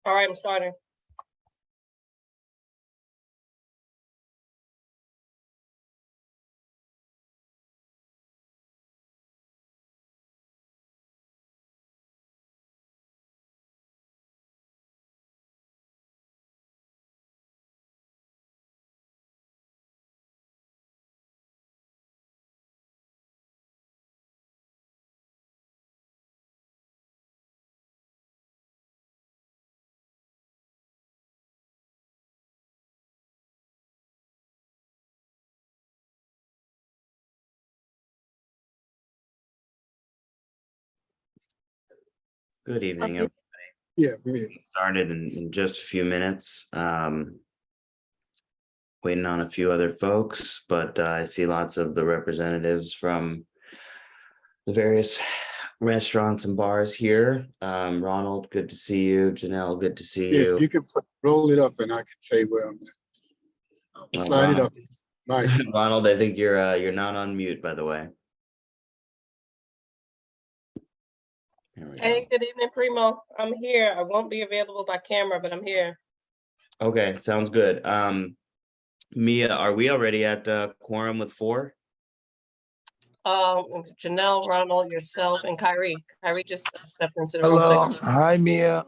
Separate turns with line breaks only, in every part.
All right, I'm starting.
Good evening, everybody.
Yeah, me.
Started in just a few minutes. Waiting on a few other folks, but I see lots of the representatives from the various restaurants and bars here. Ronald, good to see you. Janelle, good to see
Yeah,
you.
if you could roll it up and I can say where I'm at.
Well,
Slide it
Ronald,
up. Mike.
Ronald, I think you're not on mute, by the way. There we
Hey,
go.
good evening, Primo. I'm here. I won't be available by camera, but I'm here.
Okay, sounds good. Mia, are we already at quorum with 4?
Janelle, Ronald, yourself, and Kyrie. Kyrie just stepped into the room.
Hello.
So,
Hi, Mia.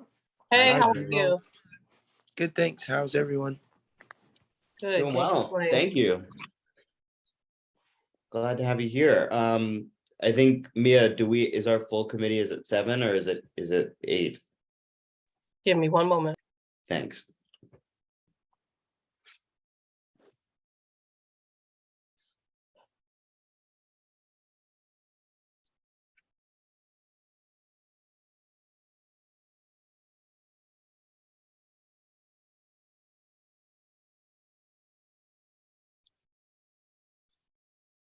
hey,
Hi,
how are
Primo.
you?
Good, thanks. How's everyone?
Good.
Doing
Can't
well.
complain.
Thank you. Glad to have you here. I think Mia, is our full committee, is it 7 or is it 8?
Give me one moment.
Thanks.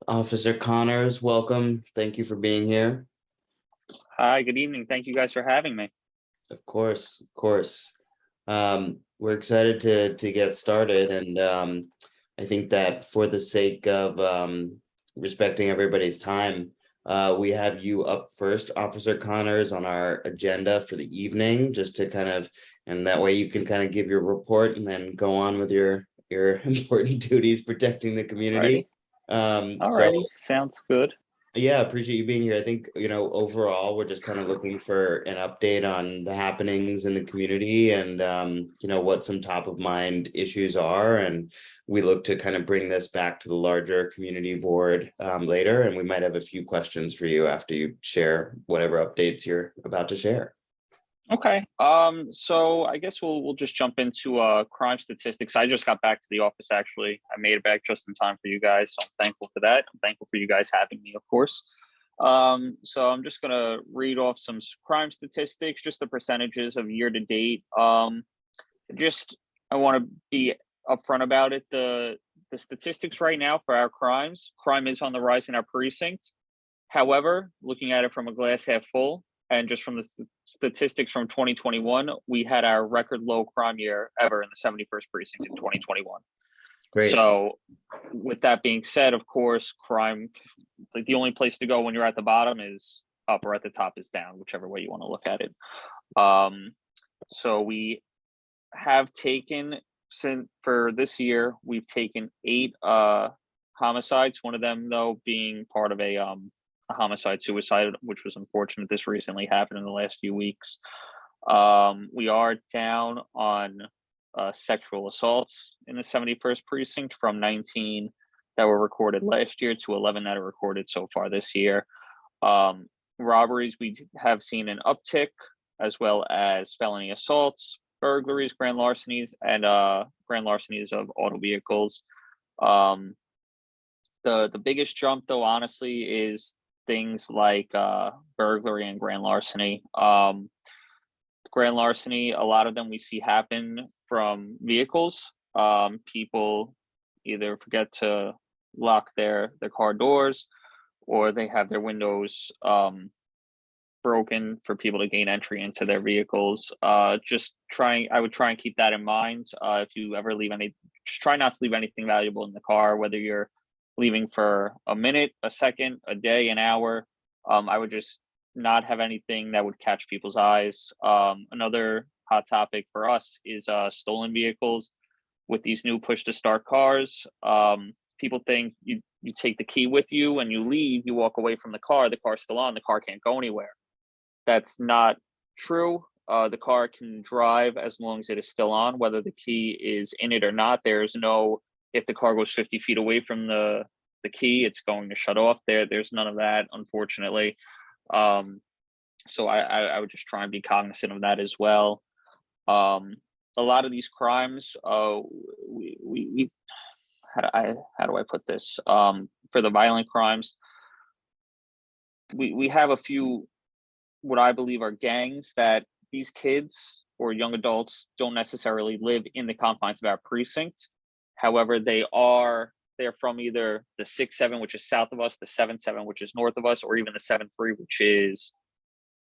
Officer Connors, welcome. Thank you for being here.
Hi, good evening. Thank you guys for having me.
Of course, of course. We're excited to get started, and I think that for the sake of respecting everybody's time, we have you up first, Officer Connors, on our agenda for the evening, just to kind of, and that way you can kind of give your report and then go on with your important duties protecting the community.
Alrighty, sounds good.
Yeah, appreciate you being here. I think, overall, we're just kind of looking for an update on the happenings in the community and, what some top of mind issues are. And we look to kind of bring this back to the larger community board later. And we might have a few questions for you after you share whatever updates you're about to share.
Okay, so I guess we'll just jump into crime statistics. I just got back to the office, actually. I made it back just in time for you guys, so I'm thankful for that. I'm thankful for you guys having me, of course. So I'm just gonna read off some crime statistics, just the percentages of year to date. I want to be upfront about it. The statistics right now for our crime is on the rise in our precinct. However, looking at it from a glass half full, and just from the statistics from 2021, we had our record low crime year ever in the 71st precinct in 2021.
Great.
So with that being said, of course, crime, like the only place to go when you're at the bottom is up, or at the top is down, whichever way you want to look at it. So we have taken, for this year, we've taken 8 homicides, one of them though being part of a homicide suicide, which was unfortunate. This recently happened in the last few weeks. We are down on sexual assaults in the 71st precinct from 19 that were recorded last year to 11 that are recorded so far this year. Robberies, we have seen an uptick, as well as felony assaults, burglaries, grand larcenies, and grand larcenies of auto vehicles. The biggest jump, though, honestly, is things like burglary and grand larceny. Grand larceny, a lot of them we see happen from vehicles. People either forget to lock their car doors, or they have their windows broken for people to gain entry into their vehicles. I would try and keep that in mind. If you ever leave just try not to leave anything valuable in the car, whether you're leaving for a minute, a second, a day, an hour. I would just not have anything that would catch people's eyes. Another hot topic for us is stolen vehicles with these new push to start cars. People think you take the key with you and you leave, you walk away from the car's still on, the car can't go anywhere. That's not true. The car can drive as long as it is still on, whether the key is in it or not. There's no, if the car goes 50 feet away from the key, it's going to shut off. There's none of that, unfortunately. So I would just try and be cognizant of that as well. A lot of these crimes, we how do I put this? For the violent crimes, we have a few, what I believe are gangs that these kids or young adults don't necessarily live in the confines of our precinct. However, they're from either the 6-7, which is south of us, the 7-7, which is north of us, or even the 7-3, which is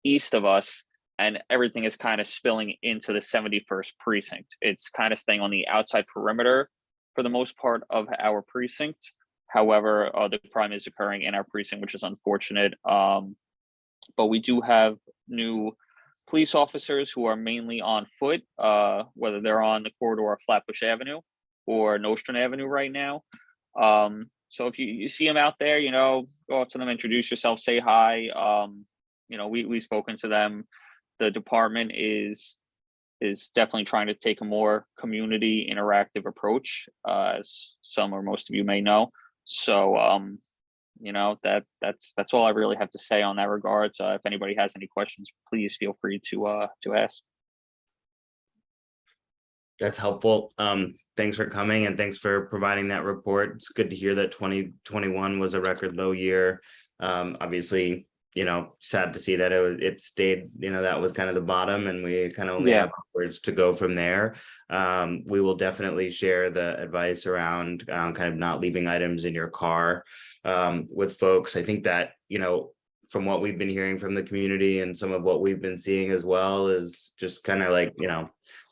east of us. And everything is kind of spilling into the 71st precinct. It's kind of staying on the outside perimeter for the most part of our precinct. However, the crime is occurring in our precinct, which is unfortunate. But we do have new police officers who are mainly on foot, whether they're on the corridor of Flatbush Avenue or Nostrand Avenue right now. So if you see them out there, go up to them, introduce yourself, say hi. We've spoken to them. The department is definitely trying to take a more community interactive approach, as some or most of you may know. So, that's all I really have to say on that regard. So if anybody has any questions, please feel free to ask.
That's helpful. Thanks for coming and thanks for providing that report. It's good to hear that 2021 was a record low year. Obviously, sad to see that it stayed, that was kind of the bottom and we kind of only have upwards to go from there. We will definitely share the advice around kind of not leaving items in your car with folks. I think that, from what we've been hearing from the community and some of what we've been seeing as well is just kind of like,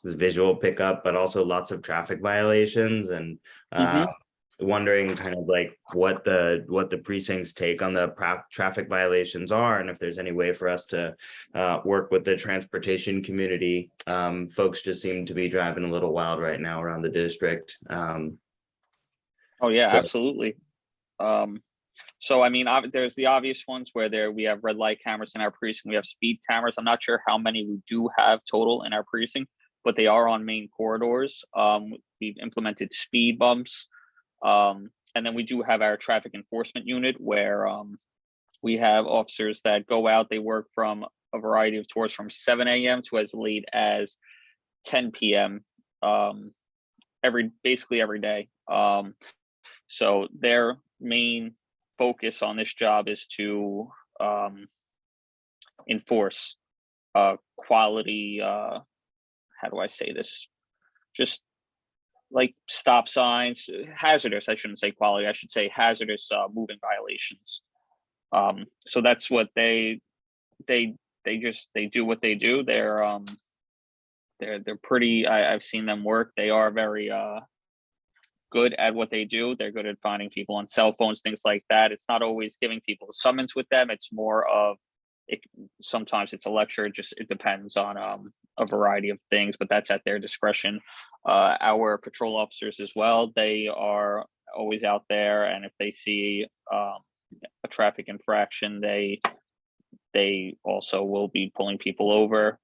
this visual pickup, but also lots of traffic violations and wondering kind of like what the precinct's take on the traffic violations are, and if there's any way for us to work with the transportation community. Folks just seem to be driving a little wild right now around the district.
Oh yeah, absolutely. So I mean, there's the obvious ones where we have red light cameras in our precinct. We have speed cameras. I'm not sure how many we do have total in our precinct, but they are on main corridors. We've implemented speed bumps. And then we do have our traffic enforcement unit where we have officers that go out. They work from a variety of tours from 7 a.m. to as late as 10 p.m. Basically every day. So their main focus on this job is to enforce quality, how do I say this? Just like stop signs, hazardous, I shouldn't say quality, I should say hazardous moving violations. So that's what they do what they do. They're pretty, I've seen them work. They are very good at what they do. They're good at finding people on cell phones, things like that. It's not always giving people a summons with them. It's more of sometimes it's a lecture. It depends on a variety of things, but that's at their discretion. Our patrol officers as well, they are always out there, and if they see a traffic infraction, they also will be pulling people over.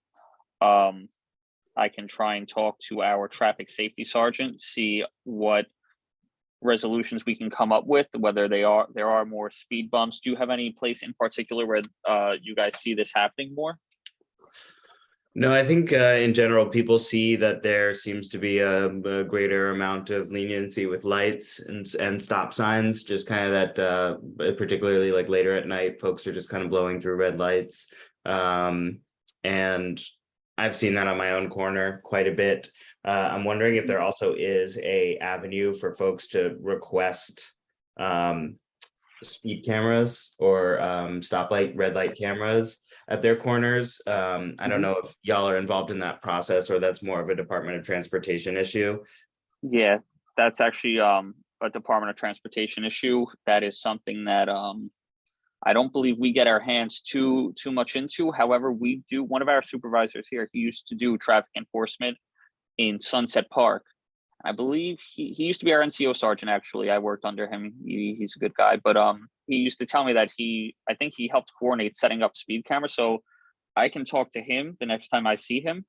I can try and talk to our traffic safety sergeant, see what resolutions we can come up with, whether there are more speed bumps. Do you have any place in particular where you guys see this happening more?
No, I think in general, people see that there seems to be a greater amount of leniency with lights and stop signs, just kind of that, particularly like later at night, folks are just kind of blowing through red lights. And I've seen that on my own corner quite a bit. I'm wondering if there also is a avenue for folks to request speed cameras or stoplight red light cameras at their corners. I don't know if y'all are involved in that process or that's more of a Department of Transportation issue.
Yeah, that's actually a Department of Transportation issue. That is something that I don't believe we get our hands too much into. However, we do. One of our supervisors here, he used to do traffic enforcement in Sunset Park. I believe he used to be our NCO sergeant. Actually, I worked under him. He's a good guy, but he used to tell me that I think he helped coordinate setting up speed cameras. So I can talk to him the next time I see him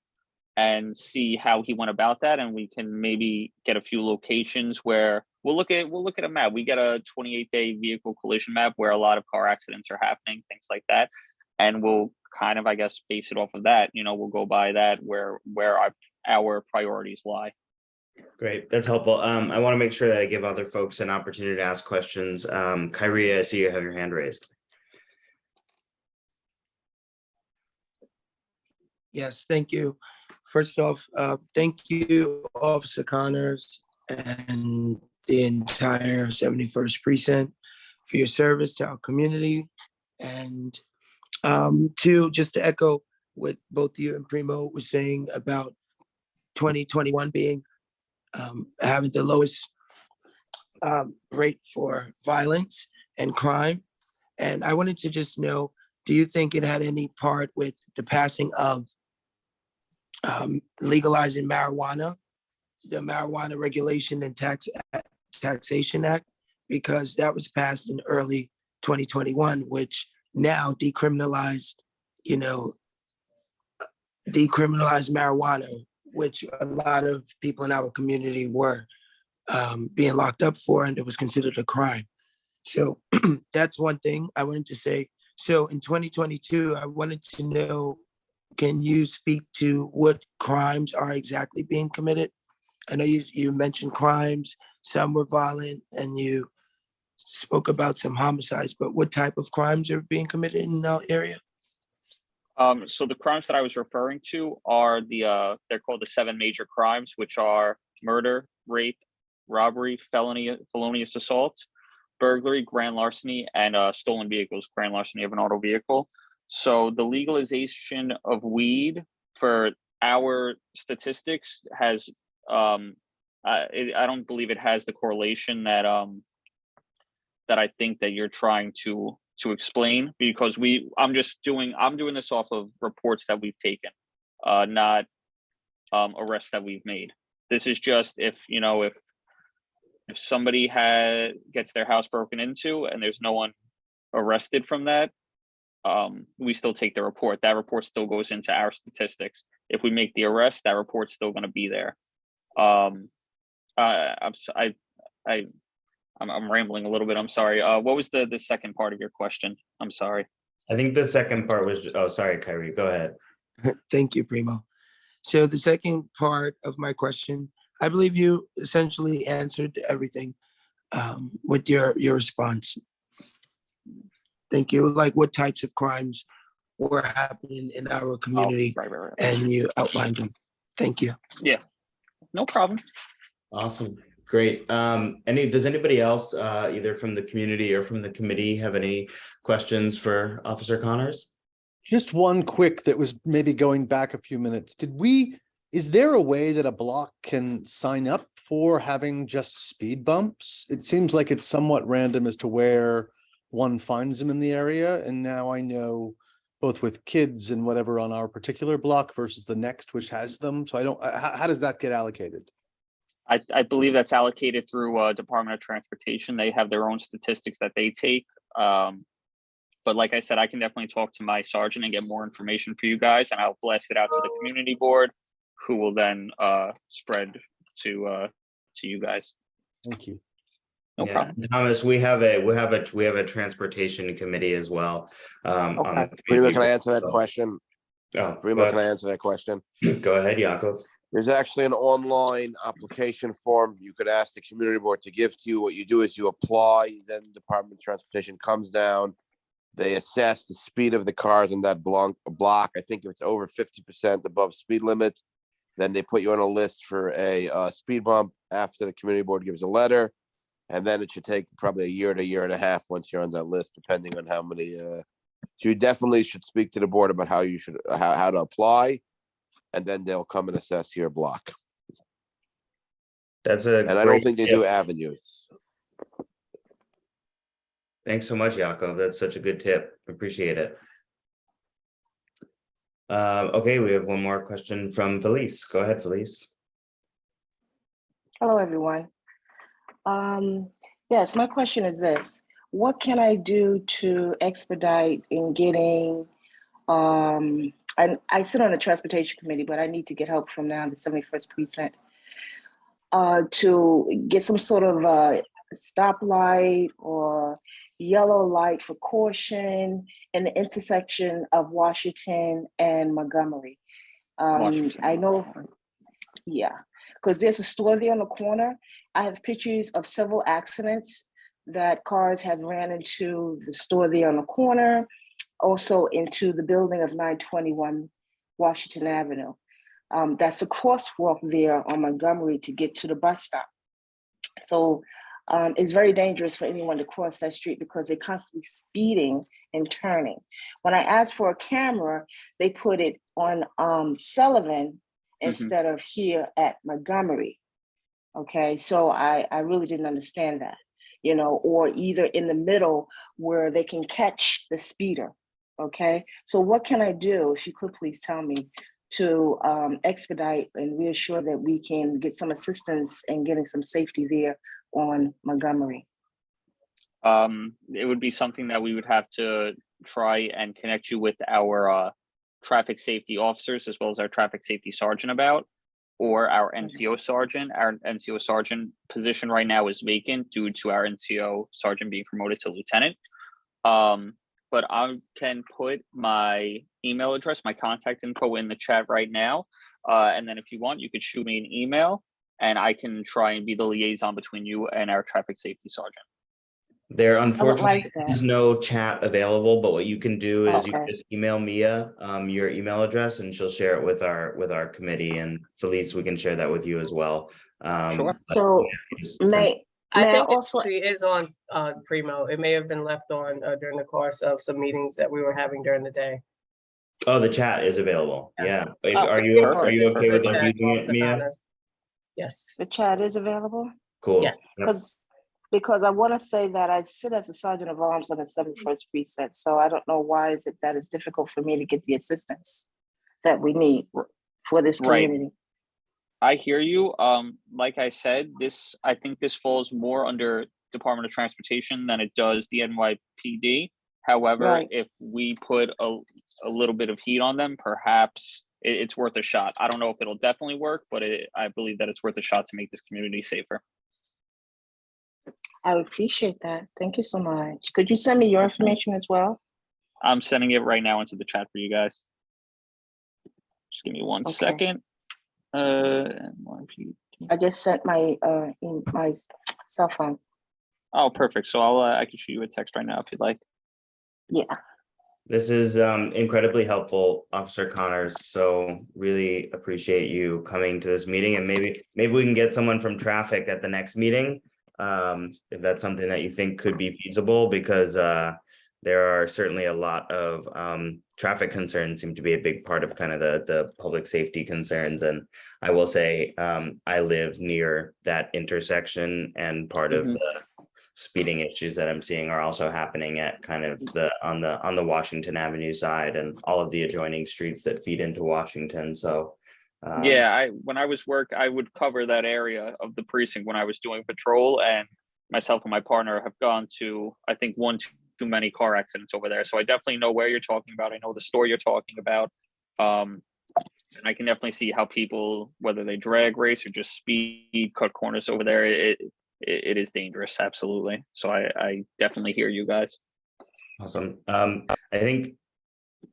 and see how he went about that, and we can maybe get a few locations where we'll look at a map. We get a 28-day vehicle collision map where a lot of car accidents are happening, things like that, and we'll kind of, I guess, base it off of that. We'll go by that where our priorities lie.
Great, that's helpful. I want to make sure that I give other folks an opportunity to ask questions. Kyrie, I see you have your hand raised.
Yes, thank you. First off, thank you, Officer Connors and the entire 71st Precinct for your service to our community. And two, just to echo what both you and Primo were saying about 2021 being having the lowest rate for violence and crime. And I wanted to just know, do you think it had any part with the passing of legalizing marijuana, the Marijuana Regulation and Taxation Act, because that was passed in early 2021, which now decriminalized marijuana, which a lot of people in our community were being locked up for, and it was considered a crime. So that's one thing I wanted to say. So in 2022, I wanted to know, can you speak to what crimes are exactly being committed? I know you mentioned crimes, some were violent, and you spoke about some homicides, but what type of crimes are being committed in our area?
So the crimes that I was referring to are they're called the 7 major crimes, which are murder, rape, robbery, felonious assault, burglary, grand larceny, and stolen vehicles, grand larceny of an auto vehicle. So the legalization of weed for our statistics has, I don't believe it has the correlation that that I think that you're trying to explain, because I'm doing this off of reports that we've taken, not arrests that we've made. This is just if somebody gets their house broken into and there's no one arrested from that, we still take the report. That report still goes into our statistics. If we make the arrest, that report's still going to be there. I'm rambling a little bit. I'm sorry. What was the second part of your question? I'm sorry.
I think the second part was, oh, sorry, Kyrie, go ahead.
Thank you, Primo. So the second part of my question, I believe you essentially answered everything with your response. Thank you. Like, what types of crimes were happening in our community,
Right.
and you outlined them. Thank you.
Yeah, no problem.
Awesome, great. Does anybody else, either from the community or from the committee, have any questions for Officer Connors?
Just one quick that was maybe going back a few minutes. Is there a way that a block can sign up for having just speed bumps? It seems like it's somewhat random as to where one finds them in the area. And now I know both with kids and whatever on our particular block versus the next, which has them. So how does that get allocated?
I believe that's allocated through Department of Transportation. They have their own statistics that they take. But like I said, I can definitely talk to my sergeant and get more information for you guys, and I'll blast it out to the community board, who will then spread to you guys.
Thank you.
No problem.
Thomas, we have a transportation committee as well.
Okay.
Primo, can I answer that question?
Oh,
Primo, can I answer that question?
go ahead, Yakov.
There's actually an online application form you could ask the community board to give to you. What you do is you apply, then the Department of Transportation comes down. They assess the speed of the cars in that block. I think if it's over 50% above speed limit, then they put you on a list for a speed bump after the community board gives a letter. And then it should take probably a year to a year and a half once you're on that list, depending on how many. So you definitely should speak to the board about how to apply, and then they'll come and assess your block.
And
I don't think they do avenues.
Thanks so much, Yakov. That's such a good tip. Appreciate it. Okay, we have one more question from Felice. Go ahead, Felice.
Hello, everyone. Yes, my question is this. What can I do to expedite in getting, I sit on the transportation committee, but I need to get help from now the 71st precinct to get some sort of stoplight or yellow light for caution in the intersection of Washington and Montgomery.
Washington.
I know, yeah, because there's a store there on the corner. I have pictures of several accidents that cars have ran into the store there on the corner, also into the building of 921 Washington Avenue. That's a crosswalk there on Montgomery to get to the bus stop. So it's very dangerous for anyone to cross that street because they're constantly speeding and turning. When I asked for a camera, they put it on Sullivan instead of here at Montgomery. Okay, so I really didn't understand that, you know, or either in the middle where they can catch the speeder. Okay, so what can I do, if you could please tell me, to expedite and reassure that we can get some assistance in getting some safety there on Montgomery?
It would be something that we would have to try and connect you with our traffic safety officers as well as our traffic safety sergeant about, or our NCO sergeant. Our NCO sergeant position right now is vacant due to our NCO sergeant being promoted to lieutenant. But I can put my email address, my contact info in the chat right now. And then if you want, you could shoot me an email and I can try and be the liaison between you and our traffic safety sergeant.
There
like
unfortunately
that.
is no chat available, but what you can do is you
Okay.
just email Mia your email address and she'll share it with our committee, and Felice, we can share that with you as well.
Sure.
But
So
just send-
may
I
I
think it
also,
actually is on Primo. It may have been left on during the course of some meetings that we were having during the day.
Oh, the chat is available. Yeah. If,
Oh,
are
So
you
you
are
can
you
visit
okay
the
with us
chat,
using it,
Officer
Mia?
Connors. Yes.
the chat is available?
Cool.
Yes.
Yep.
Because I want to say that I sit as a sergeant of arms on the 71st precinct, so I don't know why is it that it's difficult for me to get the assistance that we need for this
Right.
community.
I hear you. Like I said, I think this falls more under Department of Transportation than it does the NYPD. However,
Right.
if we put a little bit of heat on them, perhaps it's worth a shot. I don't know if it'll definitely work, but I believe that it's worth a shot to make this community safer.
I would appreciate that. Thank you so much. Could you send me your information as well?
I'm sending it right now into the chat for you guys. Just give me one
Okay.
second. NYPD.
I just sent my my cell phone.
Oh, perfect. So I can shoot you a text right now if you'd like.
Yeah.
This is incredibly helpful, Officer Connors. So really appreciate you coming to this meeting, and maybe we can get someone from traffic at the next meeting. If that's something that you think could be feasible, because there are certainly a lot of traffic concerns seem to be a big part of kind of the public safety concerns. And I will say I live near that intersection, and part of the speeding issues that I'm seeing are also happening at kind of on the Washington Avenue side and all of the adjoining streets that feed into Washington. So
yeah, when I was I would cover that area of the precinct when I was doing patrol, and myself and my partner have gone to, I think, one too many car accidents over there. So I definitely know where you're talking about. I know the store you're talking about. And I can definitely see how people, whether they drag race or just speed, cut corners over there, it is dangerous. Absolutely. So I definitely hear you guys.
Awesome. I think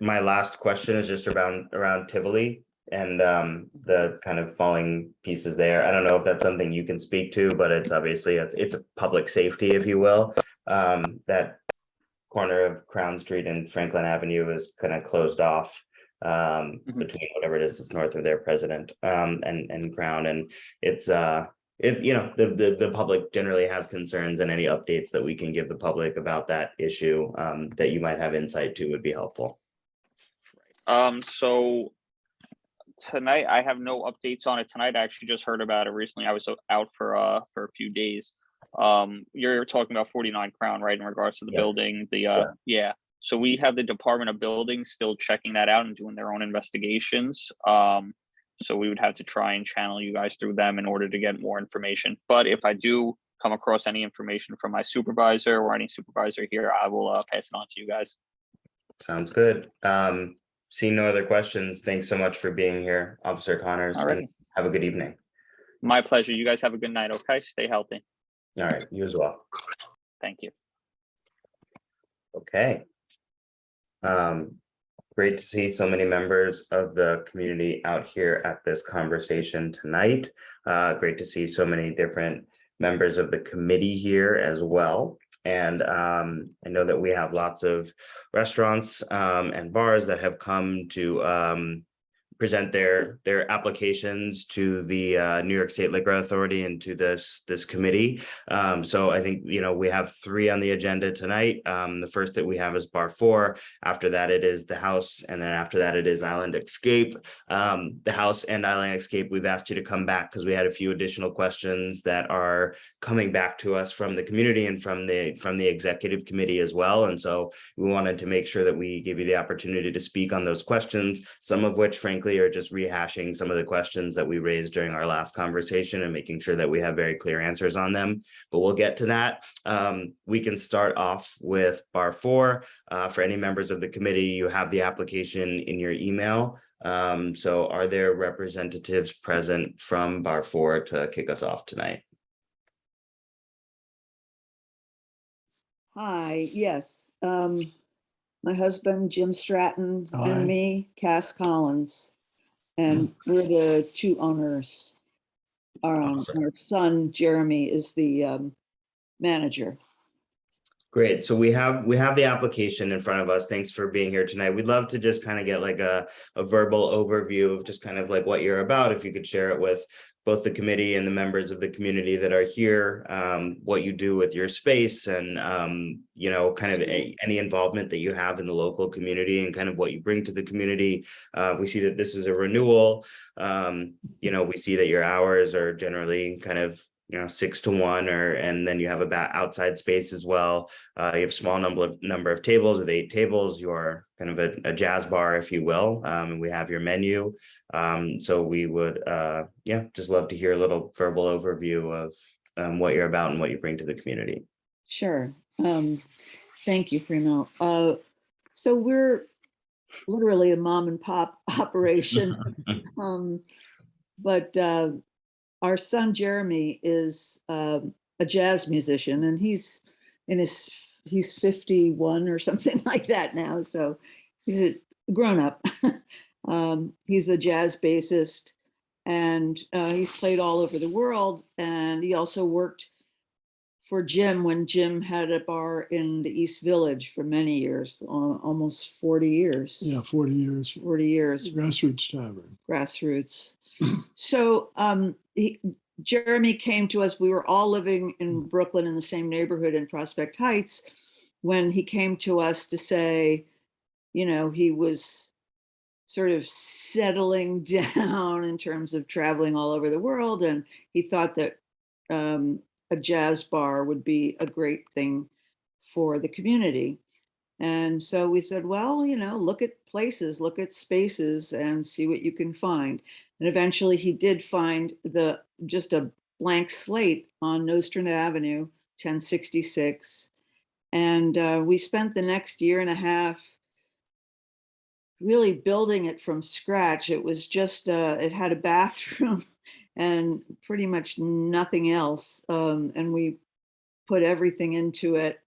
my last question is just around Tivoli and the kind of falling pieces there. I don't know if that's something you can speak to, but it's obviously it's a public safety, if you will. That corner of Crown Street and Franklin Avenue is kind of closed off between whatever it is that's north of their President and Crown, and it's if you know the public generally has concerns, and any updates that we can give the public about that issue that you might have insight to would be helpful.
So tonight I have no updates on it tonight. I actually just heard about it recently. I was out for a few days. You're talking about 49 Crown, right, in regards to the
Yeah.
building,
Yeah.
yeah. So we have the Department of Buildings still checking that out and doing their own investigations. So we would have to try and channel you guys through them in order to get more information. But if I do come across any information from my supervisor or any supervisor here, I will pass it on to you guys.
Sounds good. Seeing no other questions, thanks so much for being here, Officer Connors, and
Alrighty.
have a good evening.
My pleasure. You guys have a good night, okay? Stay healthy.
All right, you as well.
Thank you.
Okay. Great to see so many members of the community out here at this conversation tonight. Great to see so many different members of the committee here as well. And I know that we have lots of restaurants and bars that have come to present their applications to the New York State Liquor Authority and to this committee. So I think, you know, we have 3 on the agenda tonight. The first that we have is Bar 4. After that, it is the House, and then after that, it is Island Escape. The House and Island Escape, we've asked you to come back because we had a few additional questions that are coming back to us from the community and from the executive committee as well. And so we wanted to make sure that we give you the opportunity to speak on those questions, some of which, frankly, are just rehashing some of the questions that we raised during our last conversation and making sure that we have very clear answers on them. But we'll get to that. We can start off with Bar 4. For any members of the committee, you have the application in your email. So are there representatives present from Bar 4 to kick us off tonight?
Hi, yes. My husband, Jim Stratton,
Hi.
and me, Cass Collins. And we're the 2 owners.
Awesome.
Our son, Jeremy, is the manager.
Great. So we have the application in front of us. Thanks for being here tonight. We'd love to just kind of get like a verbal overview of just kind of like what you're about. If you could share it with both the committee and the members of the community that are here, what you do with your space and, you know, kind of any involvement that you have in the local community and kind of what you bring to the community. We see that this is a renewal. You know, we see that your hours are generally kind of, you know, 6 to 1, and then you have about outside space as well. You have a small number of tables with 8 tables. You're kind of a jazz bar, if you will. And we have your menu. So we would, just love to hear a little verbal overview of what you're about and what you bring to the community.
Sure. Thank you, Primo. So we're literally a mom and pop operation. But our son Jeremy is a jazz musician, and he's 51 or something like that now. So he's a grown up. He's a jazz bassist, and he's played all over the world. And he also worked for Jim when Jim had a bar in the East Village for many years, almost 40 years.
Yeah, 40 years.
40 years.
Grassroots Tavern.
Grassroots. So Jeremy came to us. We were all living in Brooklyn in the same neighborhood in Prospect Heights when he came to us to say, you know, he was sort of settling down in terms of traveling all over the world. And he thought that a jazz bar would be a great thing for the community. And so we said, well, you know, look at places, look at spaces and see what you can find. And eventually he did find just a blank slate on Nostrand Avenue, 1066. And we spent the next year and a half really building it from scratch. It was just, it had a bathroom and pretty much nothing else. And we put everything into it,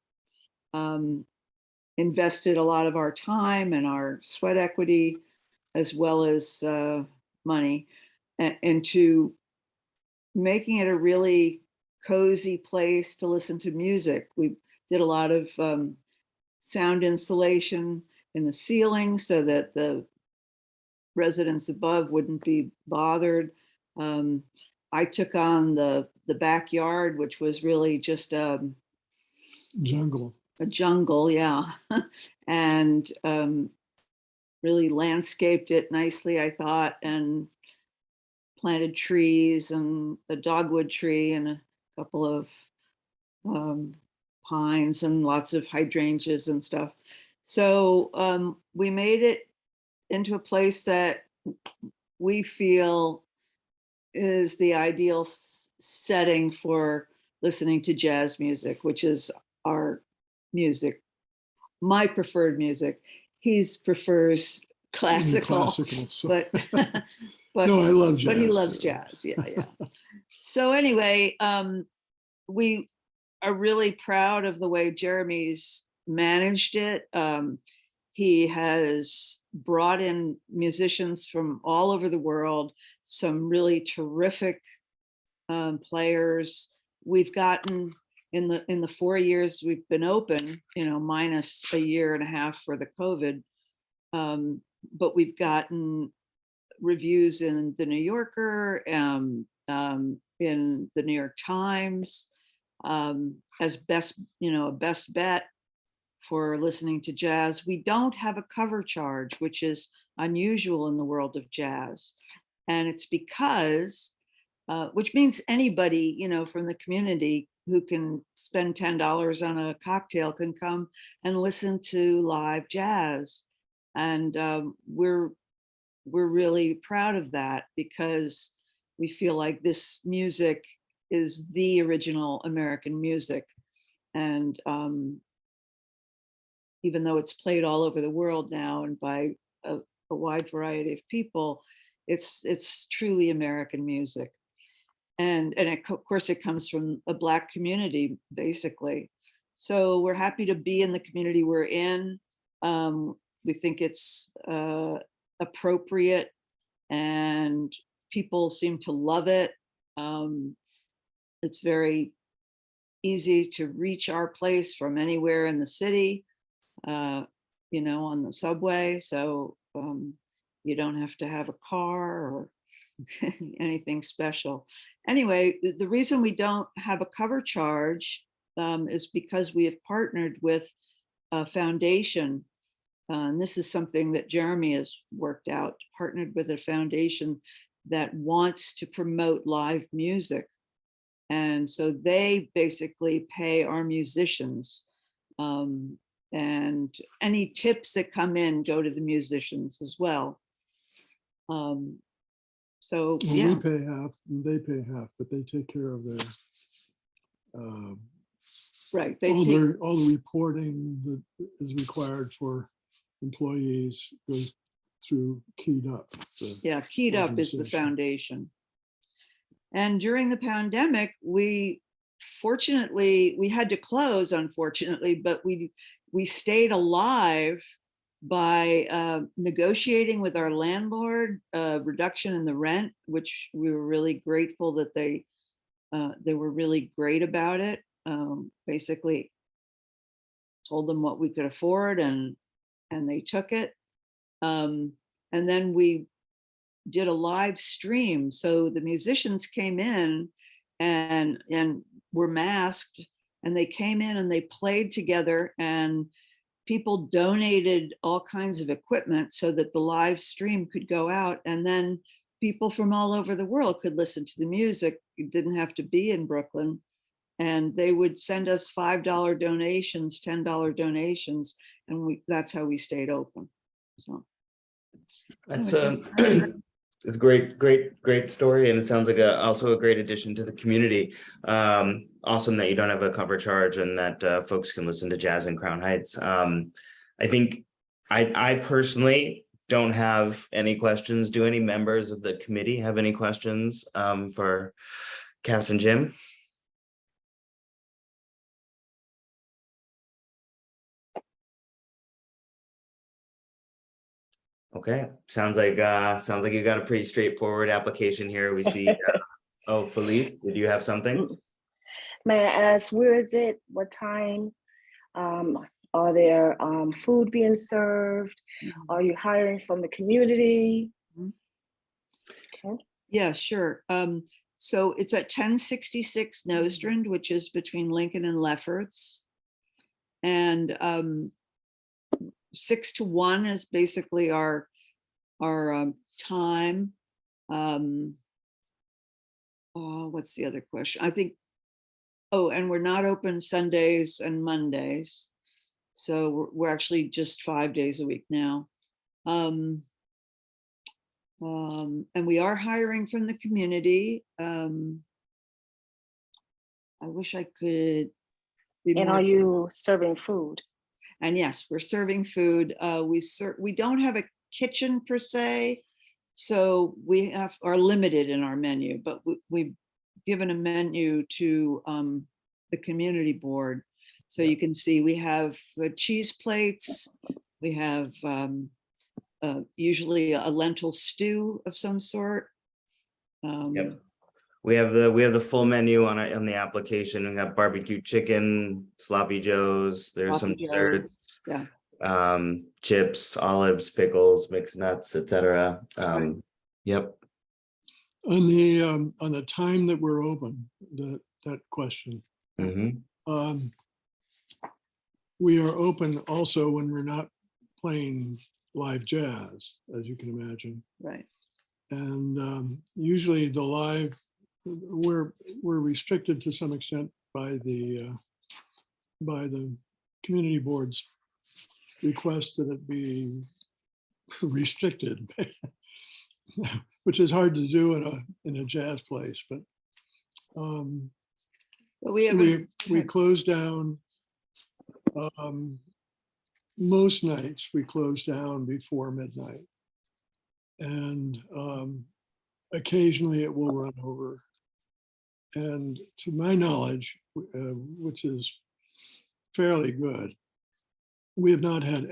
invested a lot of our time and our sweat equity, as well as money, into making it a really cozy place to listen to music. We did a lot of sound insulation in the ceiling so that the residents above wouldn't be bothered. I took on the backyard, which was really just
Jungle.
a jungle, yeah, and really landscaped it nicely, I thought, and planted trees and a dogwood tree and a couple of pines and lots of hydrangeas and stuff. So we made it into a place that we feel is the ideal setting for listening to jazz music, which is our music, my preferred music. He's prefers classical,
So.
but but
No, I love jazz.
but he loves
too.
jazz. Yeah. So anyway, we are really proud of the way Jeremy's managed it. He has brought in musicians from all over the world, some really terrific players. We've gotten in the 4 years we've been open, minus a year and a half for the COVID, but we've gotten reviews in the New Yorker, in the New York Times, as best, a best bet for listening to jazz. We don't have a cover charge, which is unusual in the world of jazz. And it's because, which means anybody, from the community who can spend $10 on a cocktail can come and listen to live jazz. And we're really proud of that, because we feel like this music is the original American music. And even though it's played all over the world now and by a wide variety of people, it's truly American music. And of course it comes from a Black community, basically. So we're happy to be in the community we're in. We think it's appropriate, and people seem to love it. It's very easy to reach our place from anywhere in the city, on the subway. So you don't have to have a car or anything special. Anyway, the reason we don't have a cover charge is because we have partnered with a foundation. And this is something that Jeremy has worked out, partnered with a foundation that wants to promote live music. And so they basically pay our musicians. And any tips that come in go to the musicians as well. So
Well,
yeah,
we pay half and they pay half, but they take care of their
right.
all the reporting that is required for employees goes through Keyed Up.
Yeah, Keyed Up is the
organization.
foundation. And during the pandemic, we had to close, unfortunately, but we stayed alive by negotiating with our landlord reduction in the rent, which we were really grateful that they were really great about it. Basically told them what we could afford, and they took it. And then we did a live stream. So the musicians came in and were masked, and they came in and they played together, and people donated all kinds of equipment so that the live stream could go out, and then people from all over the world could listen to the music. You didn't have to be in Brooklyn, and they would send us $5 donations, $10 donations, and that's how we stayed open. So
That's
anyway,
it's a great story, and it sounds like also a great addition to the community. Awesome that you don't have a cover charge and that folks can listen to jazz in Crown Heights. I think I personally don't have any questions. Do any members of the committee have any questions for Cass and Jim? Okay, sounds like you got a pretty straightforward application here. We see. Oh, Felice, did you have something?
May I ask, where is it? What time? Are there food being served? Are you hiring from the community? Okay.
yeah, sure. So it's at 1066 Nostrand, which is between Lincoln and Lefferts. And 6 to 1 is basically our time. What's the other question? I think Oh, and we're not open Sundays and Mondays. So we're actually just 5 days a week now. And we are hiring from the community. I wish I could be
And
more.
are you serving food?
And yes, we're serving food. We don't have a kitchen per se, so we are limited in our menu, but we've given a menu to the community board. So you can see we have cheese plates, we have usually a lentil stew of some sort.
Yep. We have the full menu on the application. We got barbecue chicken, sloppy joes. There's some
Sloppy
desserts.
Yeah.
Chips, olives, pickles, mixed nuts, etc. Yep.
On the time that we're open, that question.
Mhm.
We are open also when we're not playing live jazz, as you can imagine.
Right.
And usually the live, we're restricted to some extent by the community board's request that it be restricted, which is hard to do in a jazz place. But
But we have
close down. Most nights we close down before midnight, and occasionally it will run over. And to my knowledge, which is fairly good, we have not had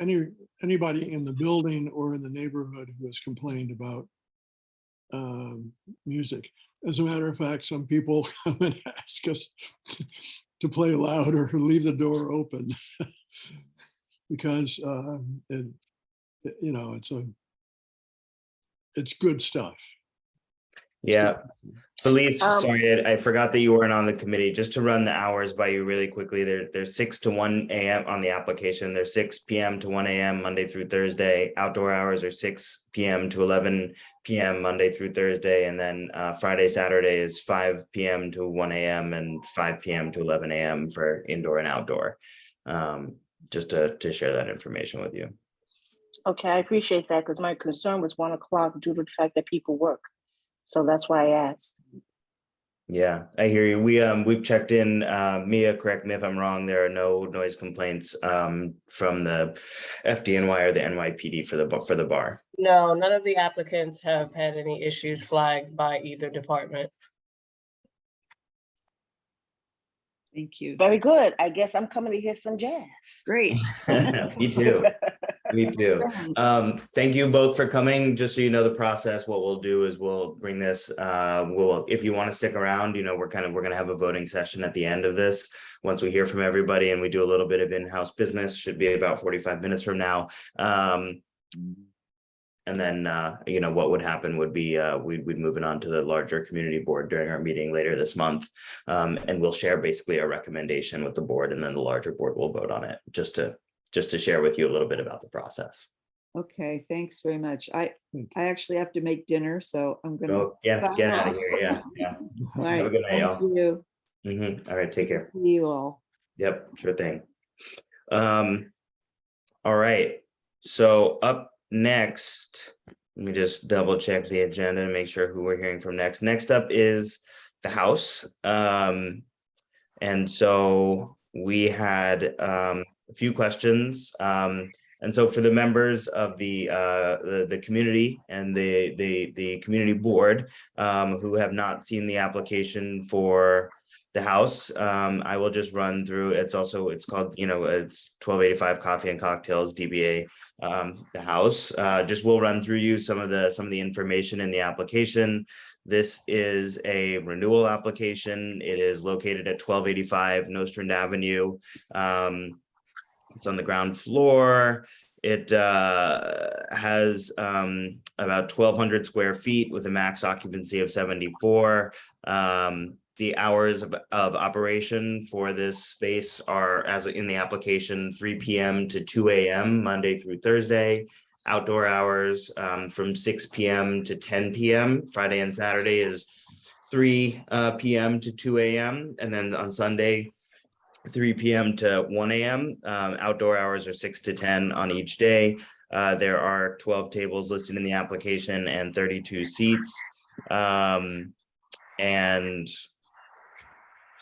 anybody in the building or in the neighborhood who has complained about music. As a matter of fact, some people come and ask us to play louder or leave the door open because it's good stuff.
Yeah. Felice, sorry, I forgot that you weren't on the committee. Just to run the hours by you really quickly, there's 6 to 1 a.m. on the application. There's 6 p.m. to 1 a.m. Monday through Thursday. Outdoor hours are 6 p.m. to 11 p.m. Monday through Thursday. And then Friday, Saturday is 5 p.m. to 1 a.m. and 5 p.m. to 11 a.m. for indoor and outdoor. Just to share that information with you.
Okay, I appreciate that because my concern was 1 o'clock due to the fact that people work. So that's why I asked.
Yeah, I hear you. We've checked in. Mia, correct me if I'm wrong. There are no noise complaints from the FDNY or the NYPD for the bar.
No, none of the applicants have had any issues flagged by either department.
Thank you.
Very good. I guess I'm coming to hear some jazz.
Great.
Me too. Me too. Thank you both for coming. Just so you know the process, what we'll do is we'll bring this, if you want to stick around, we're going to have a voting session at the end of this. Once we hear from everybody and we do a little bit of in-house business, should be about 45 minutes from now. And then, what would happen would be we'd move it on to the larger community board during our meeting later this month. And we'll share basically a recommendation with the board, and then the larger board will vote on it, just to share with you a little bit about the process.
Okay, thanks very much. I actually have to make dinner, so I'm gonna.
Oh, yeah, get out of here. Yeah.
All right,
Have a good night, y'all.
thank you.
All right, take care.
See you all.
Yep, sure thing. All right, so up next, let me just double check the agenda and make sure who we're hearing from next. Next up is the House. And so we had a few questions. And so for the members of the community and the community board who have not seen the application for the House, I will just run through. It's called, it's 1285 Coffee and Cocktails, DBA, the House. We'll run through you some of the information in the application. This is a renewal application. It is located at 1285 Nostrand Avenue. It's on the ground floor. It has about 1,200 square feet with a max occupancy of 74. The hours of operation for this space are, as in the application, 3 p.m. to 2 a.m. Monday through Thursday. Outdoor hours from 6 p.m. to 10 p.m. Friday and Saturday is 3 p.m. to 2 a.m. and then on Sunday 3 p.m. to 1 a.m. Outdoor hours are 6 to 10 on each day. There are 12 tables listed in the application and 32 seats. And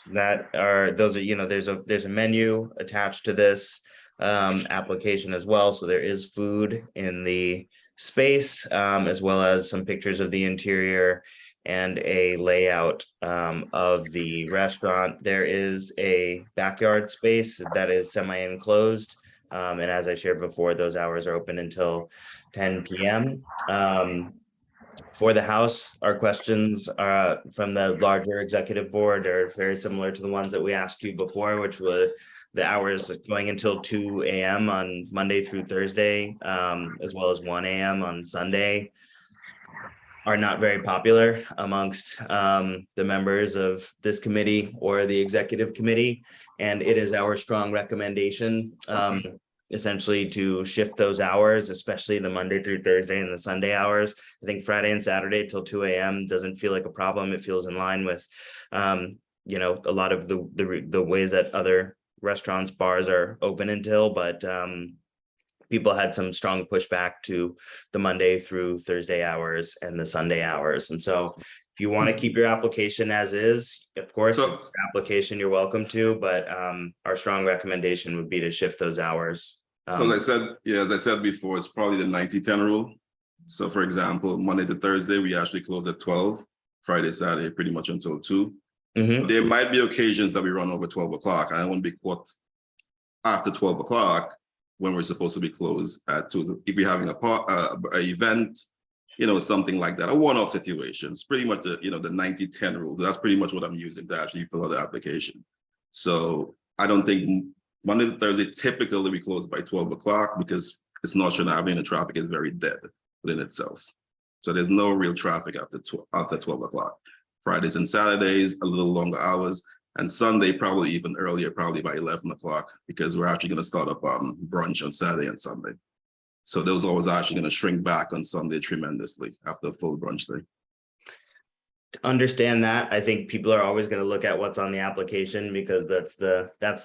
those are, there's a menu attached to this application as well. So there is food in the space, as well as some pictures of the interior and a layout of the restaurant. There is a backyard space that is semi-enclosed. And as I shared before, those hours are open until 10 p.m. For the house, our questions from the larger executive board are very similar to the ones that we asked you before, which were the hours going until 2 a.m. on Monday through Thursday, as well as 1 a.m. on Sunday, are not very popular amongst the members of this committee or the executive committee. And it is our strong recommendation essentially to shift those hours, especially the Monday through Thursday and the Sunday hours. I think Friday and Saturday till 2 a.m. doesn't feel like a problem. It feels in line with, a lot of the ways that other restaurants, bars are open until, but people had some strong pushback to the Monday through Thursday hours and the Sunday hours. And so if you want to keep your application as is, of course,
So-
it's your application, you're welcome to, but our strong recommendation would be to shift those hours.
So as I said before, it's probably the 90-10 rule. So for example, Monday to Thursday, we actually close at 12, Friday, Saturday, pretty much until 2.
Mhm.
There might be occasions that we run over 12 o'clock. I don't want to be caught after 12 o'clock when we're supposed to be closed at 2. If we're having a event, something like that, a one-off situation. It's pretty much the 90-10 rule. That's pretty much what I'm using to actually fill out the application. So I don't think Monday to Thursday, typically we close by 12 o'clock because it's not showing having the traffic is very dead within itself. So there's no real traffic after 12 o'clock. Fridays and Saturdays, a little longer hours, and Sunday probably even earlier, probably by 11 o'clock, because we're actually going to start up brunch on Saturday and Sunday. So those always actually going to shrink back on Sunday tremendously after a full brunch day.
To understand that, I think people are always going to look at what's on the application because that's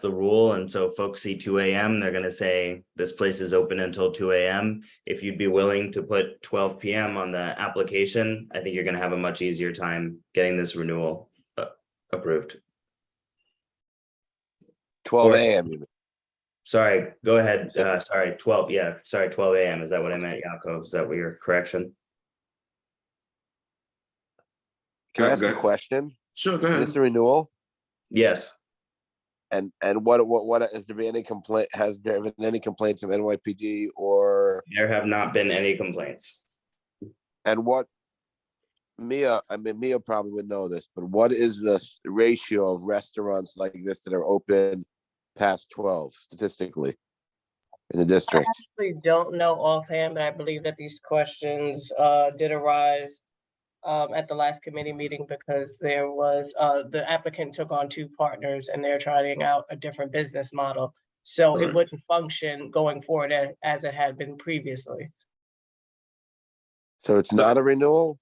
the rule. And so folks see 2 a.m., they're going to say this place is open until 2 a.m. If you'd be willing to put 12 p.m. on the application, I think you're going to have a much easier time getting this renewal approved.
12 a.m. you mean?
Sorry, go ahead. Sorry, 12. Yeah, sorry, 12 a.m. Is that what I meant, Yaakov? Is that what your correction?
Can I ask
Go
a
ahead.
question?
Sure, go
Is
ahead.
this a renewal?
Yes.
And what has there been any complaint? Has there been any complaints of NYPD or?
There have not been any complaints.
And what Mia probably would know this, but what is the ratio of restaurants like this that are open past 12 statistically in the
I
district?
actually don't know offhand, but I believe that these questions did arise at the last committee meeting because there was the applicant took on 2 partners and they're trying out a different business model. So it
Right.
wouldn't function going forward as it had been previously.
So it's
So-
not a renewal?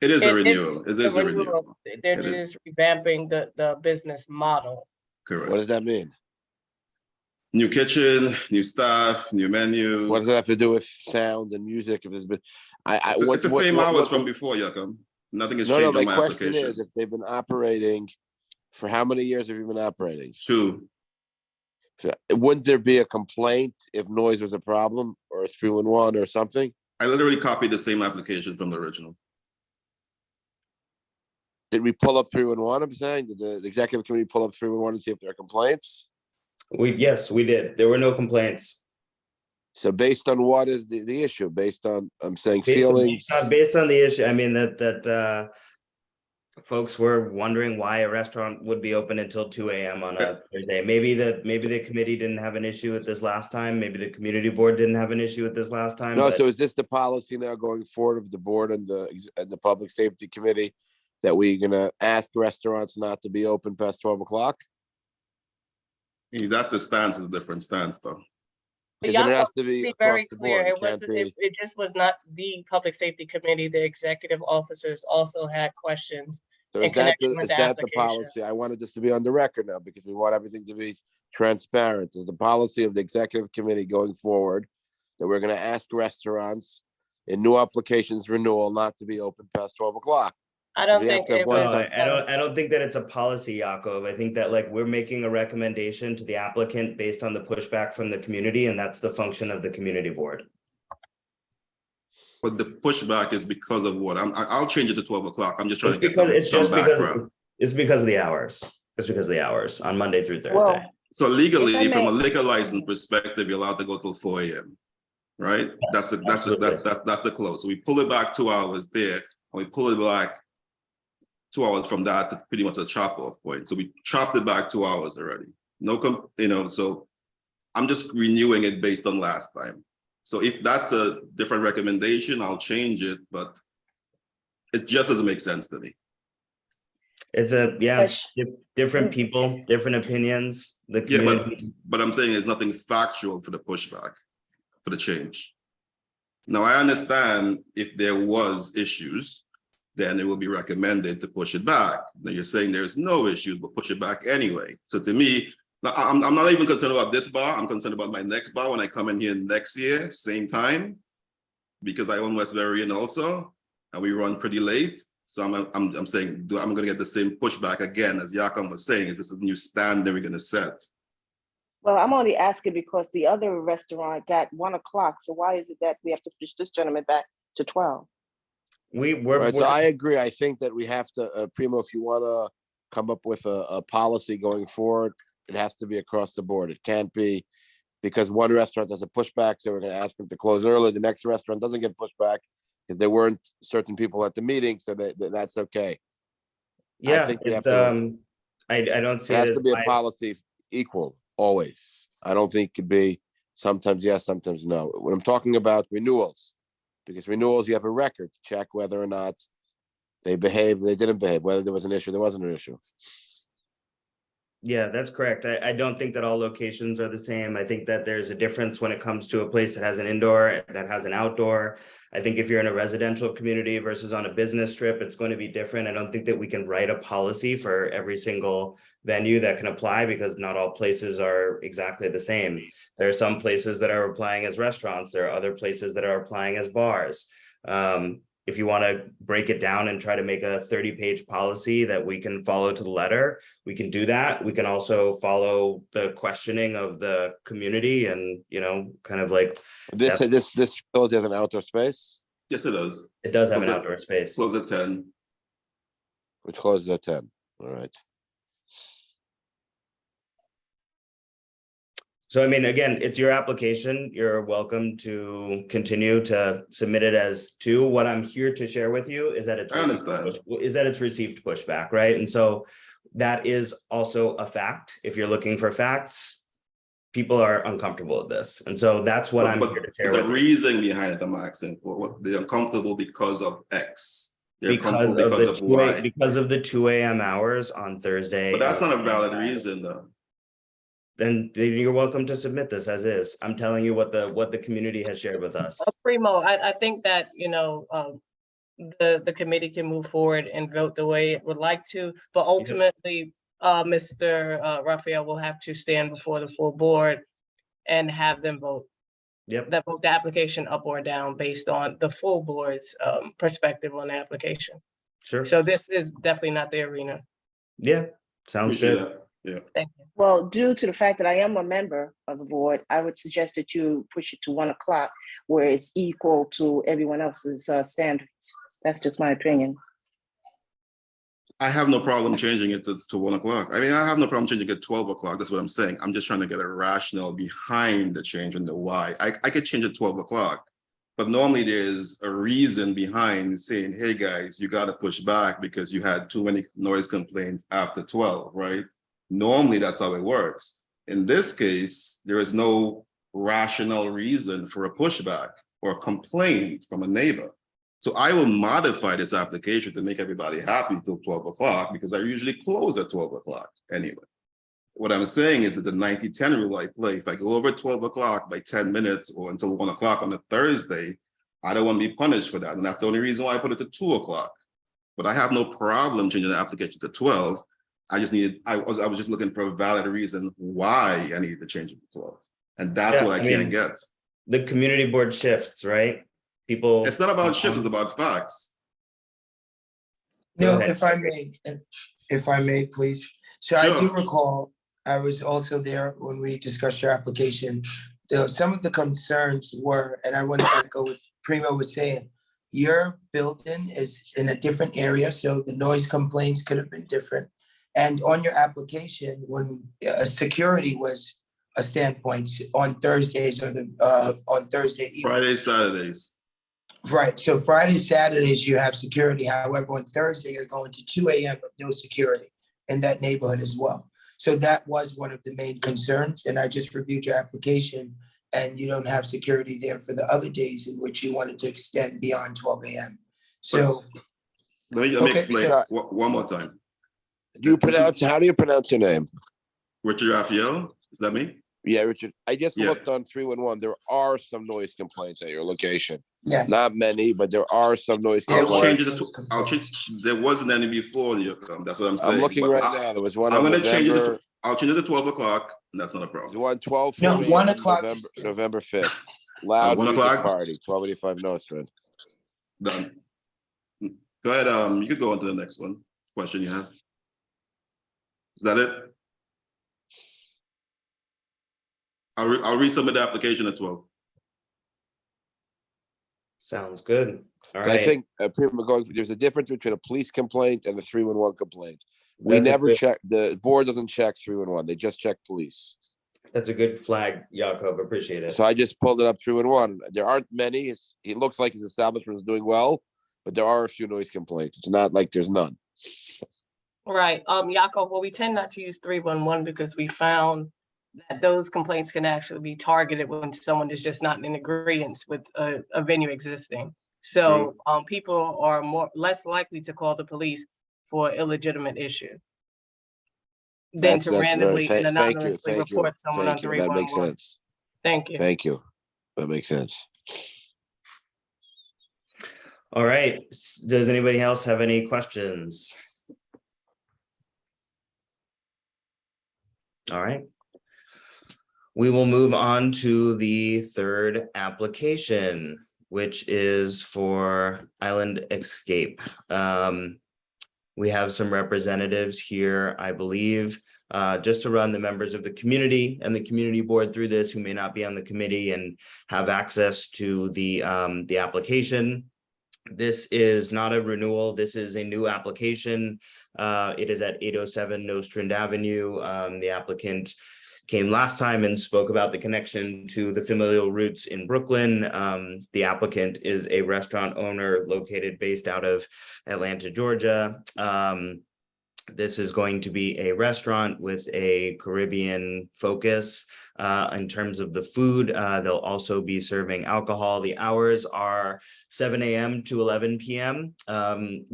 It is a
It-
renewal. It is a renewal.
They're
It is.
just revamping the business model.
Correct.
What does that mean?
New kitchen, new staff, new menu.
What does it have to do with sound and music? If it's been,
It's the same hours from before, Yakam. Nothing has
No,
changed
my
on my
question
application.
is, if they've been operating, for how many years have you been operating?
2.
Wouldn't there be a complaint if noise was a problem or a 311 or something?
I literally copied the same application from the original.
Did we pull up 311? I'm saying, did the executive committee pull up 311 and see if there are complaints?
Yes, we did. There were no complaints.
So based on what is the issue? Based on, I'm saying
Based
feelings?
based on the issue, I mean, that folks were wondering why a restaurant would be open until 2 a.m. on a Thursday. Maybe the committee didn't have an issue with this last time. Maybe the community board didn't have an issue with this last time.
No,
but-
so is this the policy now going forward of the board and the public safety committee? That we're gonna ask restaurants not to be open past 12 o'clock?
If that's the stance, it's a different stance, though.
But
Because then it
y'all
has to be
be very
across the
clear,
board.
it
It can't
wasn't,
be.
it just was not the public safety committee, the executive officers also had questions.
So
in
is that
connection
the,
with
is
the
that the
application.
policy? I wanted this to be on the record now because we want everything to be transparent. Is the policy of the executive committee going forward that we're gonna ask restaurants in new applications renewal not to be open past 12 o'clock?
I don't
we have
think
to have
it
one
was.
side-
I don't think that it's a policy, Yakov. I think that like we're making a recommendation to the applicant based on the pushback from the community, and that's the function of the community board.
But the pushback is because of what? I'll change it to 12 o'clock. I'm just trying
It's
to get
because, it's
some
just because,
background.
it's because of the hours. It's because of the hours on Monday through Thursday.
Well,
So legally,
If I
from a
may-
liquor license perspective, you're allowed to go till 4 a.m. Right?
Yes,
That's the close. So we pull it back 2 hours there, and we pull it back 2 hours from that to pretty much a chop off point. So we chopped it back 2 hours already. So I'm just renewing it based on last time. So if that's a different recommendation, I'll change it, but it just doesn't make sense to me.
It's
Yes.
different people, different opinions, the
Yeah,
community.
but I'm saying there's nothing factual for the pushback, for the change. Now, I understand if there was issues, then it will be recommended to push it back. Now you're saying there's no issues, but push it back anyway. So to me, I'm not even concerned about this bar. I'm concerned about my next bar when I come in here next year, same time, because I own West Verien also, and we run pretty late. So I'm saying, I'm going to get the same pushback again, as Yakov was saying, is this a new standard we're going to set?
well, I'm only asking because the other restaurant got 1 o'clock. So why is it that we have to push this gentleman back to 12?
Right, so I agree. I think that we have to, Primo, if you wanna come up with a policy going forward, it has to be across the board. It can't be because one restaurant has a pushback, so we're gonna ask them to close early. The next restaurant doesn't get pushed back because there weren't certain people at the meeting, so that's okay.
Yeah,
think we have
it's,
to-
I don't see
It
it
has
as
to be a
my-
policy equal, always. I don't think it could be sometimes yes, sometimes no. When I'm talking about renewals, because renewals, you have a record to check whether or not they behaved, they didn't behave, whether there was an issue, there wasn't an issue.
Yeah, that's correct. I don't think that all locations are the same. I think that there's a difference when it comes to a place that has an indoor, that has an outdoor. I think if you're in a residential community versus on a business strip, it's going to be different. I don't think that we can write a policy for every single venue that can apply because not all places are exactly the same. There are some places that are applying as restaurants. There are other places that are applying as bars. If you want to break it down and try to make a 30-page policy that we can follow to the letter, we can do that. We can also follow the questioning of the community and, kind of like,
This facility has an outdoor space,
Yes, it does.
it does have an
Close it-
outdoor space.
Close at 10.
which closes at 10. All right.
So I mean, again, it's your application. You're welcome to continue to submit it as two. What I'm here to share with you is that
I understand.
it's received pushback, right? And so that is also a fact. If you're looking for facts, people are uncomfortable with this. And so that's what I'm
But
here to share
the
with you.
reason behind it, I'm asking, what they're uncomfortable because of X. They're
Because
uncomfortable
of
because
the
of Y.
because of the 2 a.m. hours on Thursday.
But that's
and
not a valid
Friday.
reason, though.
Then you're welcome to submit this as is. I'm telling you what the community has shared with us.
Primo, I think that, the committee can move forward and vote the way it would like to, but ultimately, Mr. Raphael will have to stand before the full board and have them vote
Yep.
the application up or down based on the full board's perspective on the application.
Sure.
So this is definitely not the arena.
Yeah, sounds
Appreciate
good.
that. Yeah.
Thank you.
Well, due to the fact that I am a member of the board, I would suggest that you push it to 1 o'clock where it's equal to everyone else's standards. That's just my opinion.
I have no problem changing it to 1 o'clock. I mean, I have no problem changing it to 12 o'clock. That's what I'm saying. I'm just trying to get a rationale behind the change and the why. I could change it 12 o'clock, but normally there's a reason behind saying, hey guys, you got to push back because you had too many noise complaints after 12, right? Normally that's how it works. In this case, there is no rational reason for a pushback or a complaint from a neighbor. So I will modify this application to make everybody happy till 12 o'clock because I usually close at 12 o'clock anyway. What I'm saying is that the 90-10 rule I play, if I go over 12 o'clock by 10 minutes or until 1 o'clock on a Thursday, I don't want to be punished for that. And that's the only reason why I put it to 2 o'clock. But I have no problem changing the application to 12. I was just looking for a valid reason why I needed to change it to 12. And that's
Yeah,
what I
I
can't
mean-
get.
The community board shifts, right? People.
It's not about shifts, it's about facts.
Go
No,
ahead.
if I may, please. So I do
Sure.
recall, I was also there when we discussed your application. Some of the concerns were, and I want to echo what Primo was saying, your building is in a different area, so the noise complaints could have been different. And on your application, when security was a standpoint on Thursdays or on Thursday evening.
Fridays, Saturdays.
Right, so Fridays, Saturdays, you have security. However, on Thursday, you're going to 2 a.m. with no security in that neighborhood as well. So that was one of the main concerns, and I just reviewed your application, and you don't have security there for the other days in which you wanted to extend beyond 12 a.m. So,
Let me
Okay,
explain
so-
one more time.
How do you pronounce your name?
Richard Raphael, is that me?
Yeah, Richard. I just
Yeah.
looked on 311. There are some noise complaints at your location.
yes.
Not many, but there are some noise
Yeah,
I'll
well,
change
complaints.
it to, I'll change, there wasn't any before you come, that's what I'm saying.
I'm looking
But
right now. There was one
I'm
on
gonna change it,
November.
I'll change it to 12 o'clock, and that's not a
There's
problem.
one 12:40
No, 1
on
o'clock is
November,
good.
November 5th. Loud
1
music
o'clock?
party, 1285 Nostrand.
Done. Go ahead, you could go on to the next one, question you have. Is that it? I'll resubmit the application at 12.
Sounds good. All
So I
right.
think, there's a difference between a police complaint and a 311 complaint. We
That's a
never
good-
check, the board doesn't check 311, they just check police.
That's a good flag, Yaakov. Appreciate it.
So I just pulled it up 311. There aren't many. It looks like his establishment is doing well, but there are a few noise complaints. It's not like there's none.
Right, Yaakov, well, we tend not to use 311 because we found that those complaints can actually be targeted when someone is just not in agreement with a venue existing. So, people are less likely to call the police for illegitimate issue than to
That's very-
randomly and
thank you,
anonymously
thank you,
report someone on
thank you. That makes
311.
sense.
Thank you.
Thank you. That makes sense.
All right. Does anybody else have any questions? All right. We will move on to the third application, which is for Island Escape. We have some representatives here, I believe, just to run the members of the community and the community board through this who may not be on the committee and have access to the application. This is not a renewal. This is a new application. It is at 807 Nostrand Avenue. The applicant came last time and spoke about the connection to the familial roots in Brooklyn. The applicant is a restaurant owner based out of Atlanta, Georgia. This is going to be a restaurant with a Caribbean focus. In terms of the food, they'll also be serving alcohol. The hours are 7 a.m. to 11 p.m.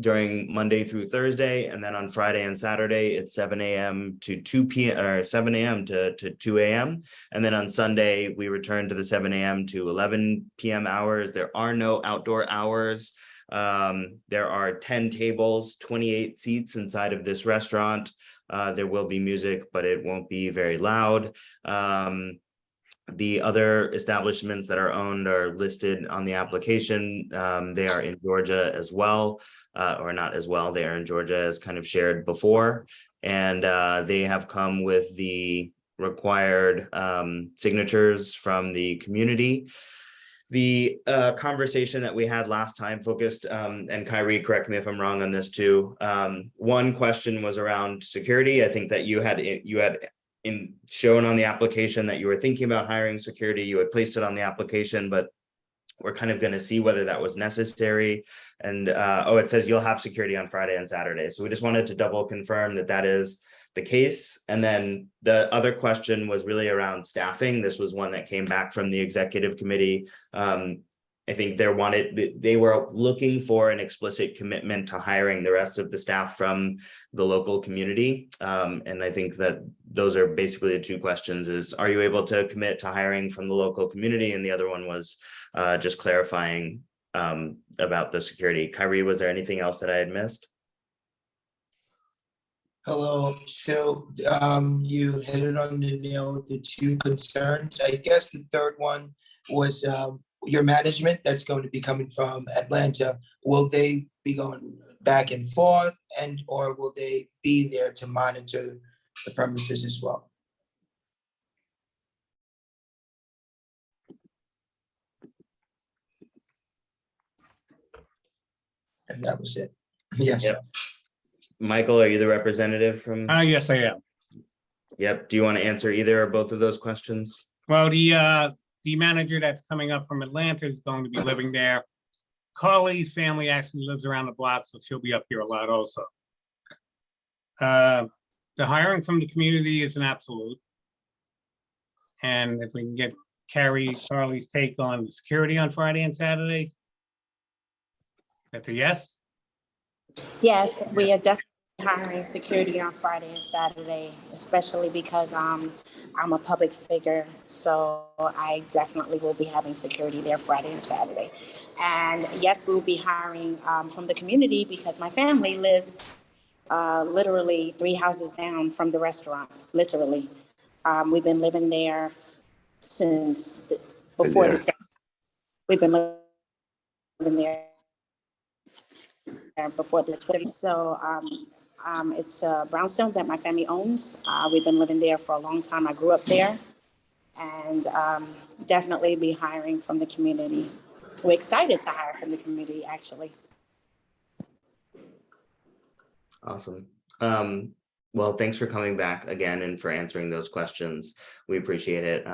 During Monday through Thursday, and then on Friday and Saturday, it's 7 a.m. to 2 p.m. or 7 a.m. to 2 a.m. And then on Sunday, we return to the 7 a.m. to 11 p.m. hours. There are no outdoor hours. There are 10 tables, 28 seats inside of this restaurant. There will be music, but it won't be very loud. The other establishments that are owned are listed on the application. They are in Georgia as well, or not as well. They are in Georgia as kind of shared before. And they have come with the required signatures from the community. The conversation that we had last time focused, and Kyrie, correct me if I'm wrong on this too. One question was around security. I think that you had shown on the application that you were thinking about hiring security. You had placed it on the application, but we're kind of going to see whether that was necessary. And it says you'll have security on Friday and Saturday. So we just wanted to double confirm that that is the case. And then the other question was really around staffing. This was one that came back from the executive committee. I think they were looking for an explicit commitment to hiring the rest of the staff from the local community. And I think that those are basically the two questions is, are you able to commit to hiring from the local community? And the other one was just clarifying about the security. Kyrie, was there anything else that I had missed?
Hello, so you hit it on the nail with the two concerns. I guess the third one was your management that's going to be coming from Atlanta. Will they be going back and forth or will they be there to monitor the premises as well? And that was it. Yes.
Yep. Michael, are you the representative from?
Yes, I am.
Yep. Do you want to answer either or both of those questions?
Well, the manager that's coming up from Atlanta is going to be living there. Carly's family actually lives around the block, so she'll be up here a lot also. The hiring from the community is an absolute. And if we can get Carly's take on the security on Friday and Saturday, that's a yes.
Yes, we are definitely hiring security on Friday and Saturday, especially because I'm a public figure. So I definitely will be having security there Friday and Saturday. And yes, we'll be hiring from the community because my family lives literally 3 houses down from the restaurant, literally. We've been living there since before the we've been living there before the 20. So it's a brownstone that my family owns. We've been living there for a long time. I grew up there, and definitely be hiring from the community. We're excited to hire from the community, actually.
Awesome. Well, thanks for coming back again and for answering those questions. We appreciate it.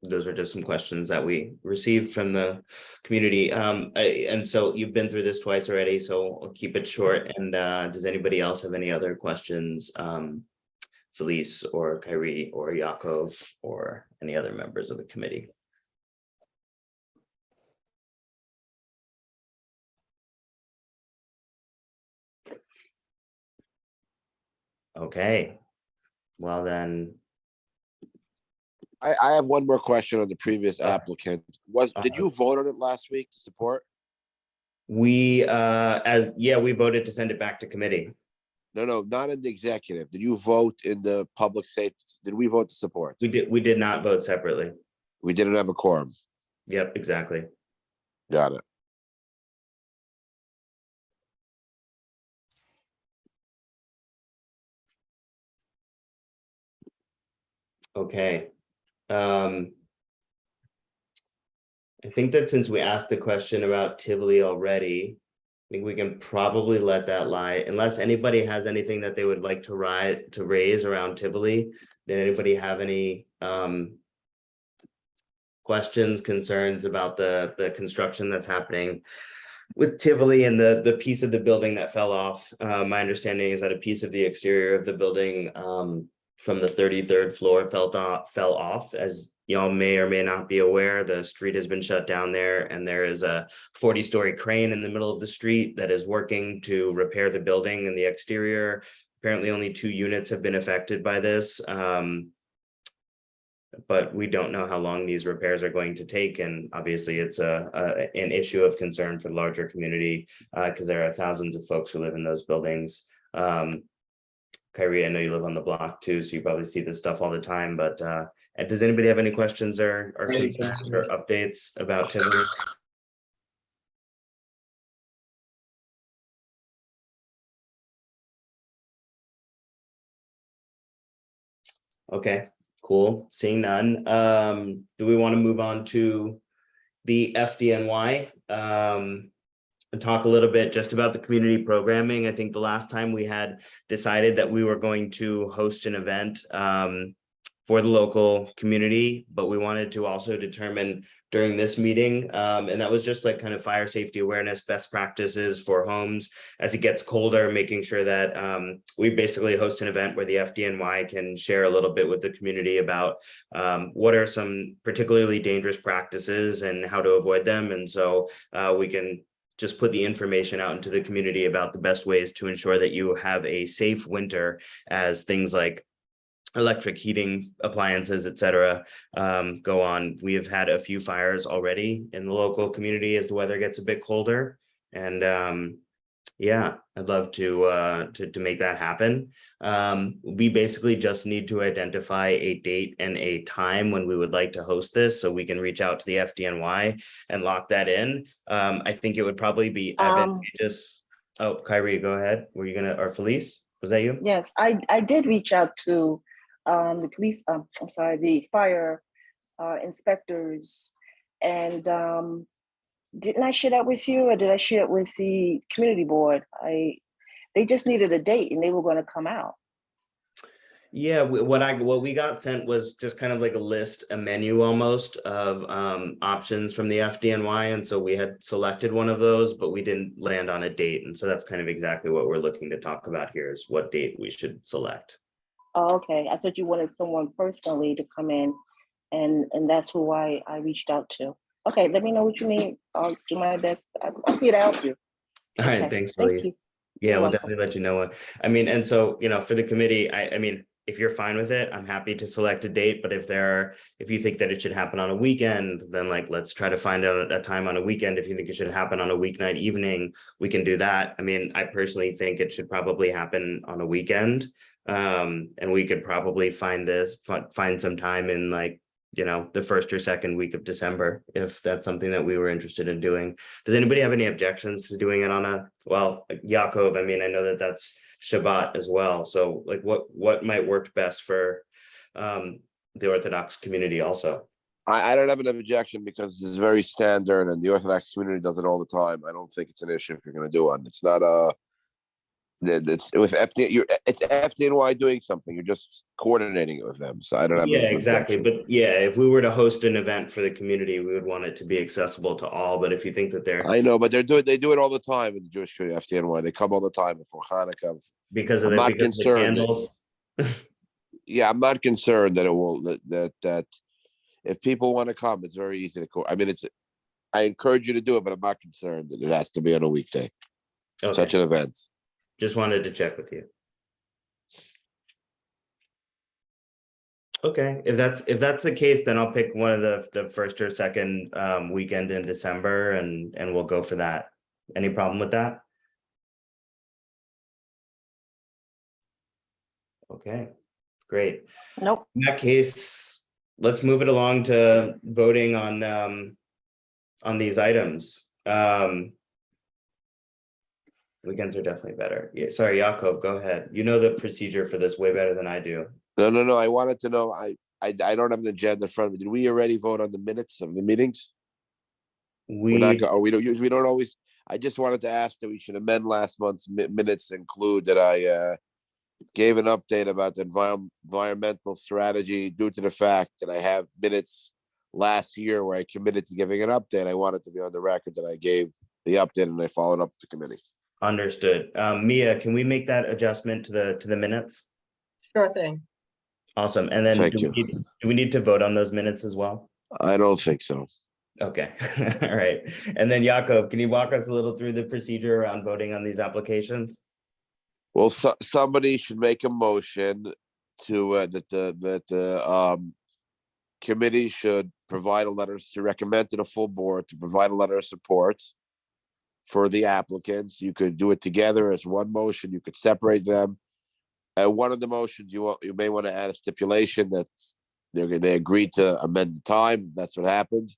Those are just some questions that we received from the community. And so you've been through this twice already, so I'll keep it short. And does anybody else have any other questions? Felice or Kyrie or Yaakov or any other members of the committee? Okay, well then.
I have one more question on the previous applicant. Did you vote on it last week to support?
We we voted to send it back to committee.
No, not in the executive. Did you vote in the public safety? Did we vote to support?
We did not vote separately.
We didn't have a quorum.
Yep, exactly.
Got it.
Okay. I think that since we asked the question about Tivoli already, I think we can probably let that lie unless anybody has anything that they would like to raise around Tivoli. Did anybody have any questions, concerns about the construction that's happening with Tivoli and the piece of the building that fell off? My understanding is that a piece of the exterior of the building from the 33rd floor fell off. As y'all may or may not be aware, the street has been shut down there, and there is a 40-story crane in the middle of the street that is working to repair the building and the exterior. Apparently only 2 units have been affected by this, but we don't know how long these repairs are going to take. And obviously it's an issue of concern for the larger community because there are thousands of folks who live in those buildings. Kyrie, I know you live on the block too, so you probably see this stuff all the time, but does anybody have any questions or concerns or updates about Tivoli? Okay, cool. Seeing none. Do we want to move on to the FDNY? And talk a little bit just about the community programming. I think the last time we had decided that we were going to host an event for the local community, but we wanted to also determine during this meeting, and that was just like kind of fire safety awareness, best practices for homes as it gets colder, making sure that we basically host an event where the FDNY can share a little bit with the community about what are some particularly dangerous practices and how to avoid them. And so we can just put the information out into the community about the best ways to ensure that you have a safe winter as things like electric heating appliances, et cetera, go on. We have had a few fires already in the local community as the weather gets a bit colder. And Yeah, I'd love to make that happen. We basically just need to identify a date and a time when we would like to host this, so we can reach out to the FDNY and lock that in. I think it would probably be advantageous. Oh, Kyrie, go ahead. Were you gonna, or Felice? Was that you?
Yes, I did reach out to the police, I'm sorry, the fire inspectors. And didn't I share that with you, or did I share it with the community board? They just needed a date and they were going to come out.
Yeah, what we got sent was just kind of like a list, a menu almost of options from the FDNY, and so we had selected one of those, but we didn't land on a date, and so that's kind of exactly what we're looking to talk about here, is what date we should select.
Oh, okay. I thought you wanted someone personally to come in, and that's who I reached out to. Okay, let me know what you need. I'll do my best. I'm here to help you.
All right,
Okay,
thanks,
thank
Felice.
you.
Yeah,
You're
we'll
welcome.
definitely let you know. I mean, and so, for the committee, I mean, if you're fine with it, I'm happy to select a date, but if you think that it should happen on a weekend, then like, let's try to find out a time on a weekend. If you think it should happen on a weeknight evening, we can do that. I mean, I personally think it should probably happen on a weekend. And we could probably find some time in like, the first or second week of December, if that's something that we were interested in doing. Does anybody have any objections to doing it on Yaakov, I mean, I know that that's Shabbat as well. So like what might work best for the Orthodox community also?
I don't have an objection because it's very standard and the Orthodox community does it all the time. I don't think it's an issue if you're going to do one. It's not it's with it's FDNY doing something. You're just coordinating it with them. So I don't have.
Yeah, exactly. But yeah, if we were to host an event for the community, we would want it to be accessible to all. But if you think that
I know, but they do it all the time in the Jewish community, FDNY. They come all the time before Hanukkah.
Because of
I'm not
because of the
concerned.
candles.
Yeah, I'm not concerned that it will that if people want to come, it's very easy to. I mean, I encourage you to do it, but I'm not concerned that it has to be on a weekday.
Okay.
Such an event.
Just wanted to check with you. Okay, if that's the case, then I'll pick one of the first or second weekend in December, and we'll go for that. Any problem with that? Okay, great.
Nope.
In that case, let's move it along to voting on these items. Weekends are definitely better. Yeah, sorry, Yaakov, go ahead. You know the procedure for this way better than I do.
No. I wanted to know. I don't have an agenda in front of me. Did we already vote on the minutes of the meetings? We don't always. I just wanted to ask that we should amend last month's minutes, include that I gave an update about the environmental strategy due to the fact that I have minutes last year where I committed to giving an update. I wanted to be on the record that I gave the update and I followed up with the committee.
Understood. Mia, can we make that adjustment to the minutes?
Sure thing.
Awesome. And then do we need to vote on those minutes as well?
I don't think so.
Okay. All right. And then Yaakov, can you walk us a little through the procedure around voting on these applications?
Well, somebody should make a motion to that the committee should provide a letter to recommend to the full board to provide a letter of support for the applicants. You could do it together as one motion. You could separate them. One of the motions you may want to add a stipulation that they agreed to amend the time. That's what happened.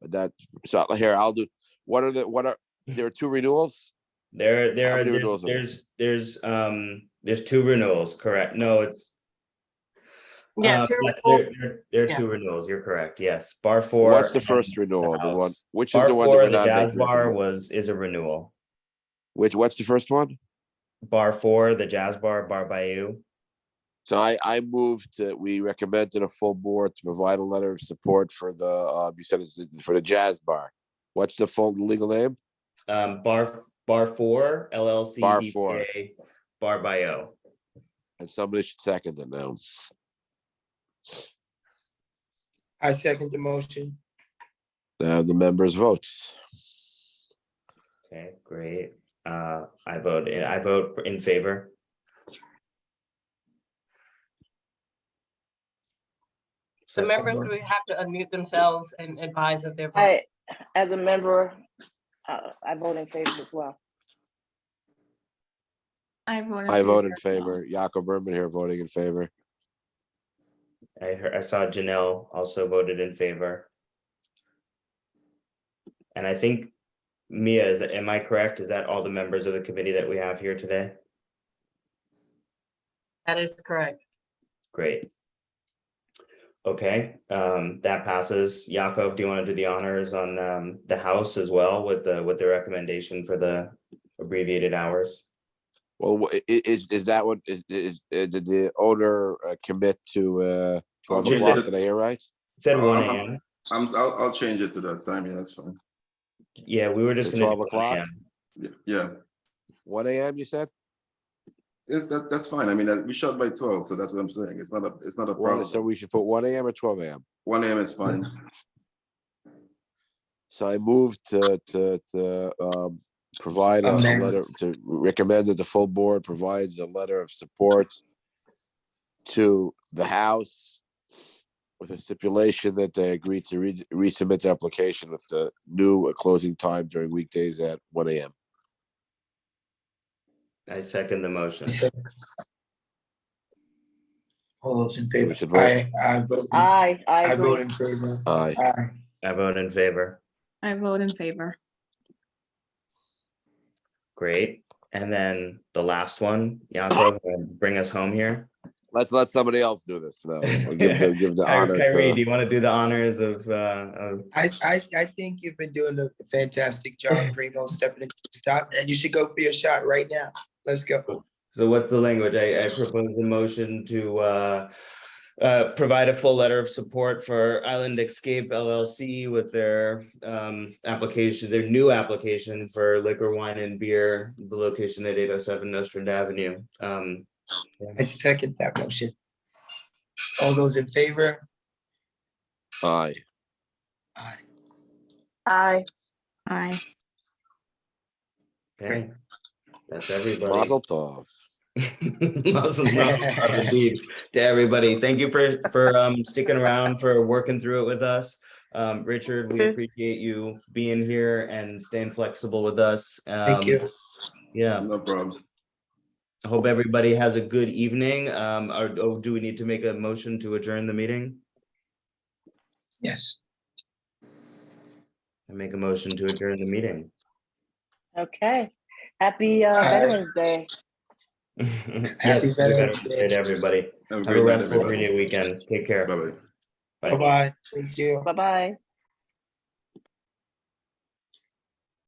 But so here I'll do. There are two renewals.
There's two renewals, correct? No, it's
Yeah,
there are two renewals. You're correct. Yes, bar 4.
What's the first renewal? The one which is
bar
the one
4,
that we're
the
not
Jazz
making
Bar is a renewal.
What's the first one?
Bar 4, the Jazz Bar, Bar Bayou.
So I moved that we recommend to the full board to provide a letter of support for the you said it's for the Jazz Bar. What's the full legal name?
Bar 4 LLC.
Bar 4
Bar Bayou.
And somebody should second it now.
I second the motion.
Now the members' votes.
Okay, great. I vote in favor.
The members would have to unmute themselves and advise of their vote.
As a member, I vote in favor as well.
I vote in favor. Jakob Berman here voting in favor.
I saw Janelle also voted in favor. And I think Mia, am I correct? Is that all the members of the committee that we have here today?
That is correct.
Great. Okay, that passes. Yaakov, do you want to do the honors on the House as well with the recommendation for the abbreviated hours?
Well, is that what did the owner commit to 12
change
o'clock?
it.
Did I hear right?
It said 1
Uh,
a.m.
I'll change it to that time. Yeah, that's fine.
Yeah, we were just
To
gonna
12
do 1
o'clock?
a.m.
Yeah,
1 a.m. You said?
that's fine. I mean, we shut by 12, so that's what I'm saying. It's not a problem.
So we should put 1 a.m. or 12 a.m.
1 a.m. is fine.
So I moved to provide a
Amend.
letter to recommend that the full board provides a letter of support to the House with a stipulation that they agree to resubmit their application with the new closing time during weekdays at 1 a.m.
I second the motion.
All those in favor?
we should vote.
I vote.
I
I
agree.
vote in favor.
Aye.
I vote in favor.
I vote in favor.
Great. And then the last one, Yaakov, bring us home here.
Let's let somebody else do this now. We'll give the honor
Kyrie, do
to.
you want to do the honors of
I think you've been doing a fantastic job, Primo, stepping into the shot, and you should go for your shot right now. Let's go.
So what's the language? I propose a motion to provide a full letter of support for Island Escape LLC with their application, their new application for liquor, wine, and beer, the location at 807 Nostrand Avenue.
I second that motion. All those in favor?
Aye.
Aye.
I
Aye.
Okay, that's everybody.
Mazel tov.
Mazel tov, indeed, to everybody. Thank you for sticking around, for working through it with us. Richard, we appreciate you being here and staying flexible with us.
Thank you.
Yeah,
No problem.
I hope everybody has a good evening. Or do we need to make a motion to adjourn the meeting?
Yes.
I make a motion to adjourn the meeting.
okay. Happy Veterans Day.
Yes,
Veterans
Day to everybody.
Have a
Have a
great night,
restful
everybody.
new weekend. Take care.
Bye-bye.
Bye.
Bye-bye. Thank you.
Bye bye.